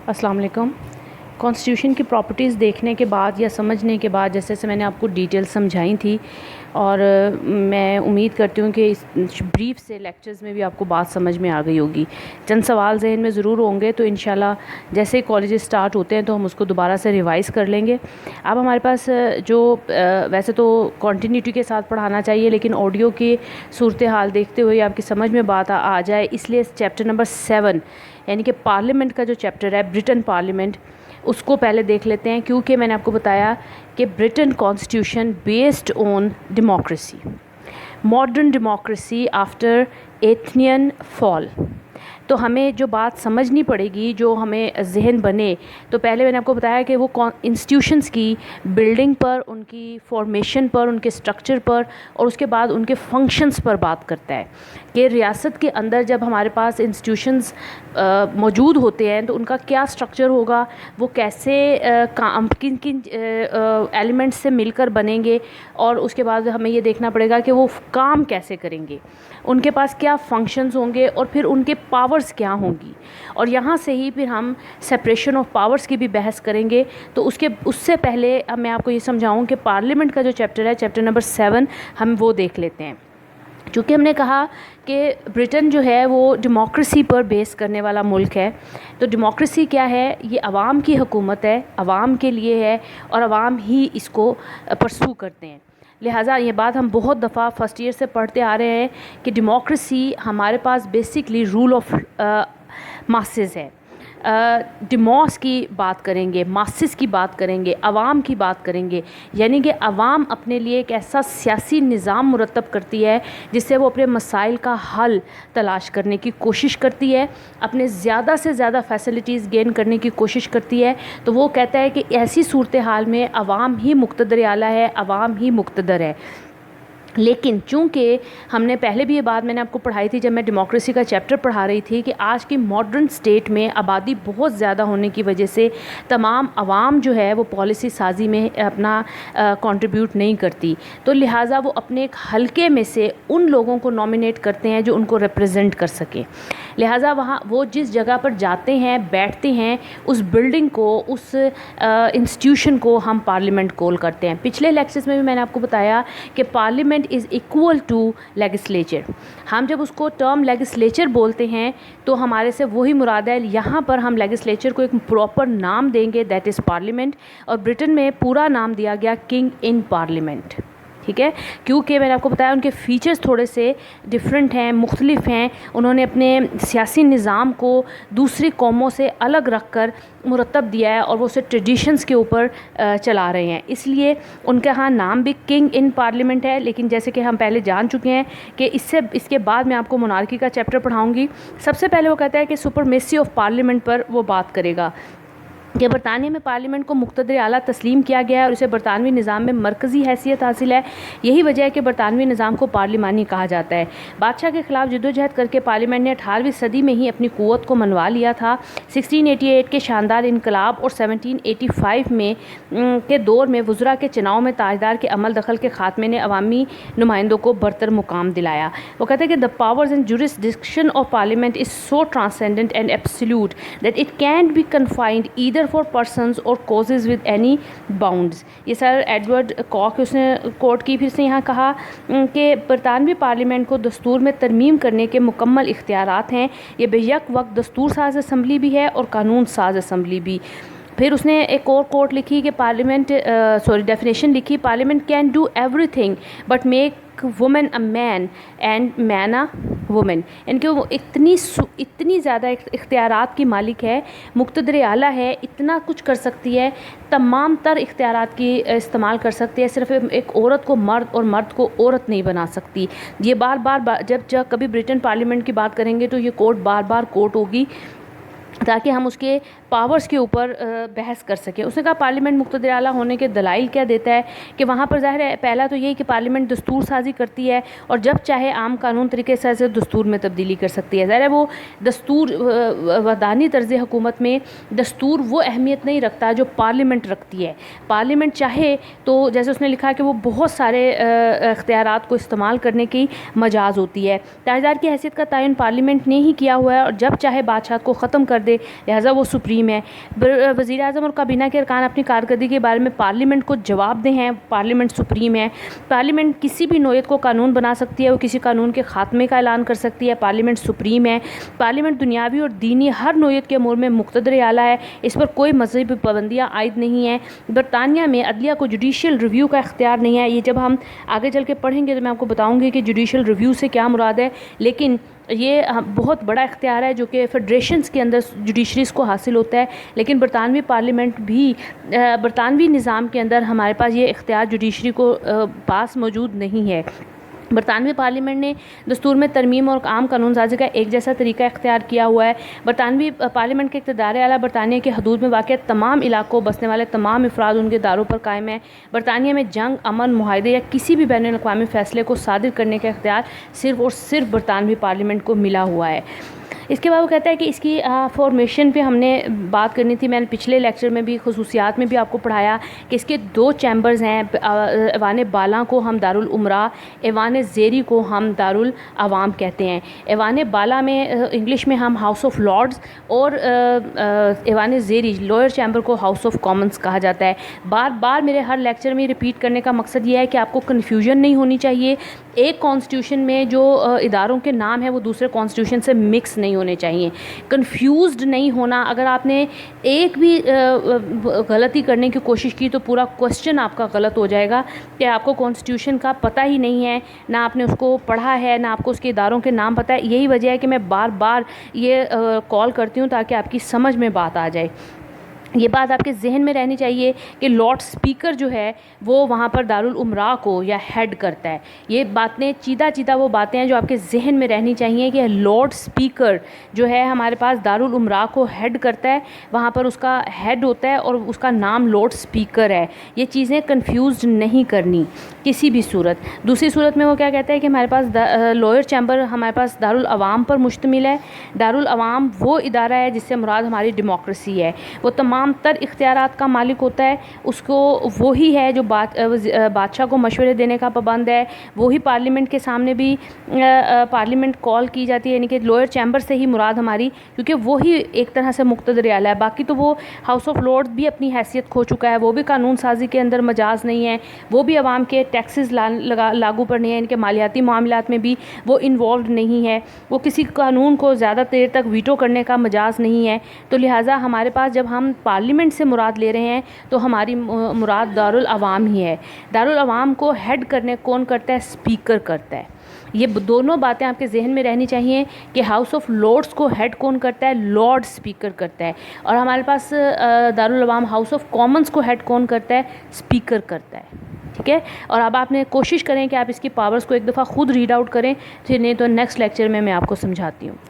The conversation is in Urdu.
السلام علیکم۔ کانسٹیٹیوشن کی پراپرٹیز دیکھنے کے بعد یا سمجھنے کے بعد جیسے میں نے آپ کو ڈیٹیل سمجھائی تھی، اور میں امید کرتی ہوں کہ اس بریف سے لیکچرز میں بھی آپ کو بات سمجھ میں آ گئی ہوگی۔ چند سوال ذہن میں ضرور ہوں گے، تو انشاءاللہ جیسے ہی کالجز سٹارٹ ہوتے ہیں تو ہم اس کو دوبارہ سے ریوائز کر لیں گے۔ اب ہمارے پاس جو ویسے تو کنٹینیوٹی کے ساتھ پڑھانا چاہیے، لیکن آڈیو کی صورتحال دیکھتے ہوئے آپ کی سمجھ میں بات آ جائے، اس لیے چیپٹر نمبر 7 یعنی کہ پارلیمنٹ کا جو چیپٹر ہے، برٹن پارلیمنٹ، اس کو پہلے دیکھ لیتے ہیں، کیونکہ میں نے آپ کو بتایا کہ Britain constitution based on democracy, modern democracy after Athenian fall. تو ہمیں جو بات سمجھنی پڑے گی، جو ہمیں ذہن بنے، تو پہلے میں نے آپ کو بتایا کہ وہ انسٹیٹیوشنز کی بلڈنگ پر، ان کی فارمیشن پر، ان کے سٹرکچر پر، اور اس کے بعد ان کے فنکشنز پر بات کرتا ہے کہ ریاست کے اندر جب ہمارے پاس انسٹیٹیوشنز موجود ہوتے ہیں تو ان کا کیا سٹرکچر ہوگا، وہ کیسے کن کن ایلیمنٹس سے مل کر بنیں گے، اور اس کے بعد ہمیں یہ دیکھنا پڑے گا کہ وہ کام کیسے کریں گے، ان کے پاس کیا فنکشنز ہوں گے، اور پھر ان کے پاورز کیا ہوں گی، اور یہاں سے ہی پھر ہم سپریشن آف پاورز کی بھی بحث کریں گے۔ تو اس سے پہلے اب میں آپ کو یہ سمجھاؤں کہ پارلیمنٹ کا جو چیپٹر ہے، چیپٹر نمبر 7، ہم وہ دیکھ لیتے ہیں۔ چونکہ ہم نے کہا کہ برٹن جو ہے وہ ڈیموکریسی پر بیس کرنے والا ملک ہے، تو ڈیموکریسی کیا ہے؟ یہ عوام کی حکومت ہے، عوام کے لیے ہے، اور عوام ہی اس کو پرسو کرتے ہیں۔ لہٰذا یہ بات ہم بہت دفعہ فرسٹ ایئر سے پڑھتے آ رہے ہیں کہ ڈیموکریسی ہمارے پاس بیسکلی رول آف ماسز ہے۔ ڈیموس کی بات کریں گے، ماسز کی بات کریں گے، عوام کی بات کریں گے، یعنی کہ عوام اپنے لیے ایک ایسا سیاسی نظام مرتب کرتی ہے جس سے وہ اپنے مسائل کا حل تلاش کرنے کی کوشش کرتی ہے، اپنے زیادہ سے زیادہ فیسلٹیز گین کرنے کی کوشش کرتی ہے۔ تو وہ کہتا ہے کہ ایسی صورتحال میں عوام ہی مقتدر اعلیٰ ہے، عوام ہی مقتدر ہے۔ لیکن چونکہ ہم نے پہلے بھی یہ بات میں نے آپ کو پڑھائی تھی جب میں ڈیموکریسی کا چیپٹر پڑھا رہی تھی، کہ آج کی ماڈرن سٹیٹ میں آبادی بہت زیادہ ہونے کی وجہ سے تمام عوام جو ہے وہ پالیسی سازی میں اپنا کنٹریبیوٹ نہیں کرتی، تو لہٰذا وہ اپنے ایک حلقے میں سے ان لوگوں کو نامینیٹ کرتے ہیں جو ان کو ریپرزینٹ کر سکیں۔ لہٰذا وہاں وہ جس جگہ پر جاتے ہیں، بیٹھتے ہیں، اس بلڈنگ کو، اس انسٹیٹیوشن کو ہم پارلیمنٹ کال کرتے ہیں۔ پچھلے لیکچرز میں بھی میں نے آپ کو بتایا کہ parliament is equal to legislature. ہم جب اس کو ٹرم لیجسلیچر بولتے ہیں تو ہمارے سے وہی مراد ہے۔ یہاں پر ہم لیجسلیچر کو ایک پراپر نام دیں گے، دیٹ از پارلیمنٹ، اور برٹن میں پورا نام دیا گیا کنگ ان پارلیمنٹ، ٹھیک ہے؟ کیونکہ میں نے آپ کو بتایا ان کے فیچرز تھوڑے سے ڈفرینٹ ہیں، مختلف ہیں۔ انہوں نے اپنے سیاسی نظام کو دوسری قوموں سے الگ رکھ کر مرتب دیا ہے، اور وہ اسے ٹریڈیشنز کے اوپر چلا رہے ہیں، اس لیے ان کا ہاں نام بھی کنگ ان پارلیمنٹ ہے۔ لیکن جیسے کہ ہم پہلے جان چکے ہیں کہ اس کے بعد میں آپ کو مونارکی کا چیپٹر پڑھاؤں گی۔ سب سے پہلے وہ کہتا ہے کہ سپرمیسی آف پارلیمنٹ پر وہ بات کرے گا کہ برطانیہ میں پارلیمنٹ کو مقتدر اعلیٰ تسلیم کیا گیا ہے، اور اسے برطانوی نظام میں مرکزی حیثیت حاصل ہے۔ یہی وجہ ہے کہ برطانوی نظام کو پارلیمانی کہا جاتا ہے۔ بادشاہ کے خلاف جدوجہد کر کے پارلیمنٹ نے 18ویں صدی میں ہی اپنی قوت کو منوا لیا تھا۔ 1688 کے شاندار انقلاب اور 1785 میں کے دور میں وزراء کے چناؤ میں تاجدار کے عمل دخل کے خاتمے نے عوامی نمائندوں کو برتر مقام دلایا۔ وہ کہتے ہیں کہ the powers and jurisdiction of parliament is so transcendent and absolute that it can't be confined either for persons or causes with any bounds۔ یہ سر ایڈورڈ کاک اس نے کوٹ کی، پھر سے یہاں کہا کہ برطانوی پارلیمنٹ کو دستور میں ترمیم کرنے کے مکمل اختیارات ہیں۔ یہ بیک وقت دستور ساز اسمبلی بھی ہے اور قانون ساز اسمبلی بھی۔ پھر اس نے ایک اور کوٹ لکھی کہ ڈیفینیشن لکھی، parliament can do everything but make woman a man and man a woman, یعنی کہ وہ اتنی زیادہ اختیارات کی مالک ہے، مقتدر اعلیٰ ہے، اتنا کچھ کر سکتی ہے، تمام تر اختیارات کی استعمال کر سکتی ہے، صرف ایک عورت کو مرد اور مرد کو عورت نہیں بنا سکتی۔ یہ بار بار جب کبھی برٹن پارلیمنٹ کی بات کریں گے تو یہ کوٹ بار بار کوٹ ہوگی تاکہ ہم اس کے پاورز کے اوپر بحث کر سکیں۔ اس نے کہا پارلیمنٹ مقتدر اعلیٰ ہونے کے دلائل کیا دیتا ہے کہ وہاں پر ظاہر ہے پہلا تو یہی کہ پارلیمنٹ دستور سازی کرتی ہے، اور جب چاہے عام قانون طریقے سے دستور میں تبدیلی کر سکتی ہے۔ ظاہر ہے وہ دستور ودانی طرز حکومت میں دستور وہ اہمیت نہیں رکھتا جو پارلیمنٹ رکھتی ہے۔ پارلیمنٹ چاہے تو جیسے اس نے لکھا کہ وہ بہت سارے اختیارات کو استعمال کرنے کی مجاز ہوتی ہے۔ تاجدار کی حیثیت کا تعین پارلیمنٹ نے ہی کیا ہوا ہے، اور جب چاہے بادشاہ کو ختم کر دے، لہٰذا وہ سپریم سپریم ہے. وزیر اعظم اور کابینہ کے ارکان اپنی کارکردگی کے بارے میں پارلیمنٹ کو جواب دہ ہیں. پارلیمنٹ سپریم ہے. پارلیمنٹ کسی بھی نوعیت کو قانون بنا سکتی ہے, وہ کسی قانون کے خاتمے کا اعلان کر سکتی ہے. پارلیمنٹ سپریم ہے. پارلیمنٹ دنیاوی اور دینی ہر نوعیت کے امور میں مقتدر اعلیٰ ہے. اس پر کوئی مذہبی پابندیاں عائد نہیں ہیں. برطانیہ میں عدلیہ کو جوڈیشل ریویو کا اختیار نہیں ہے. یہ جب ہم آگے چل کے پڑھیں گے تو میں آپ کو بتاؤں گی کہ جوڈیشل ریویو سے کیا مراد ہے, لیکن یہ بہت بڑا اختیار ہے جو کہ فیڈریشنز کے اندر جوڈیشریز کو حاصل ہوتا ہے. لیکن برطانوی پارلیمنٹ بھی, برطانوی نظام کے اندر ہمارے پاس یہ اختیار جوڈیشری کو پاس موجود نہیں ہے. برطانوی پارلیمنٹ نے دستور میں ترمیم اور عام قانون سازی کا ایک جیسا طریقہ اختیار کیا ہوا ہے. برطانوی پارلیمنٹ کے اقتدار اعلیٰ برطانیہ کے حدود میں واقع تمام علاقوں بسنے والے تمام افراد ان کے داروں پر قائم ہے. برطانیہ میں جنگ, امن, معاہدے یا کسی بھی بین الاقوامی فیصلے کو صادر کرنے کا اختیار صرف اور صرف برطانوی پارلیمنٹ کو ملا ہوا ہے. اس کے بعد وہ کہتا ہے کہ اس کی فارمیشن پہ ہم نے بات کرنی تھی. میں نے پچھلے لیکچر میں بھی خصوصیات میں بھی آپ کو پڑھایا کہ اس کے 2 چیمبرز ہیں. ایوان بالا کو ہم دارالامراء, ایوان زیری کو ہم دارالعوام کہتے ہیں. ایوان بالا میں انگلش میں ہم ہاؤس آف لارڈز, اور ایوان زیری لوئر چیمبر کو ہاؤس آف کامنز کہا جاتا ہے. بار بار میرے ہر لیکچر میں ریپیٹ کرنے کا مقصد یہ ہے کہ آپ کو کنفیوژن نہیں ہونی چاہیے. ایک کانسٹیٹیوشن میں جو اداروں کے نام ہیں وہ دوسرے کانسٹیٹیوشن سے مکس نہیں ہونے چاہیے. کنفیوزڈ نہیں ہونا. اگر آپ نے ایک بھی غلطی کرنے کی کوشش کی تو پورا کوشچن آپ کا غلط ہو جائے گا کہ آپ کو کانسٹیٹیوشن کا پتہ ہی نہیں ہے, نہ آپ نے اس کو پڑھا ہے, نہ آپ کو اس کے اداروں کے نام پتہ ہے. یہی وجہ ہے کہ میں بار بار یہ کال کرتی ہوں تاکہ آپ کی سمجھ میں بات آ جائے. یہ بات آپ کے ذہن میں رہنی چاہیے کہ لارڈ اسپیکر جو ہے وہ وہاں پر دارالامراء کو یا ہیڈ کرتا ہے. یہ باتیں چیدہ وہ باتیں ہیں جو آپ کے ذہن میں رہنی چاہیے کہ لارڈ اسپیکر جو ہے ہمارے پاس دارالامراء کو ہیڈ کرتا ہے, وہاں پر اس کا ہیڈ ہوتا ہے اور اس کا نام لارڈ اسپیکر ہے. یہ چیزیں کنفیوزڈ نہیں کرنی کسی بھی صورت. دوسری صورت میں وہ کیا کہتا ہے کہ ہمارے پاس لوئر چیمبر ہمارے پاس دارالعوام پر مشتمل ہے. دارالعوام وہ ادارہ ہے جس سے مراد ہماری ڈیموکریسی ہے. وہ تمام تر اختیارات کا مالک ہوتا ہے. اس کو وہی ہے جو بادشاہ کو مشورے دینے کا پابند ہے. وہی پارلیمنٹ کے سامنے بھی پارلیمنٹ کال کی جاتی ہے, یعنی کہ لوئر چیمبر سے ہی مراد ہماری, کیونکہ وہی ایک طرح سے مقتدر اعلیٰ ہے. باقی تو وہ ہاؤس آف لارڈز بھی اپنی حیثیت کھو چکا ہے, وہ بھی قانون سازی کے اندر مجاز نہیں ہے, وہ بھی عوام کے ٹیکسز لاگو پر نہیں ہے, ان کے مالیاتی معاملات میں بھی وہ انوالوڈ نہیں ہے, وہ کسی قانون کو زیادہ دیر تک ویٹو کرنے کا مجاز نہیں ہے. تو لہٰذا ہمارے پاس جب ہم پارلیمنٹ سے مراد لے رہے ہیں تو ہماری مراد دارالعوام ہی ہے. دارالعوام کو ہیڈ کرنے کون کرتا ہے؟ اسپیکر کرتا ہے. یہ دونوں باتیں آپ کے ذہن میں رہنی چاہیے کہ ہاؤس آف لارڈز کو ہیڈ کون کرتا ہے؟ لارڈ اسپیکر کرتا ہے. اور ہمارے پاس دارالعوام ہاؤس آف کامنز کو ہیڈ کون کرتا ہے؟ اسپیکر کرتا ہے. ٹھیک ہے. اور اب آپ نے کوشش کریں کہ آپ اس کی پاورز کو ایک دفعہ خود ریڈ آؤٹ کریں, پھر نہیں تو نیکسٹ لیکچر میں آپ کو سمجھاتی ہوں.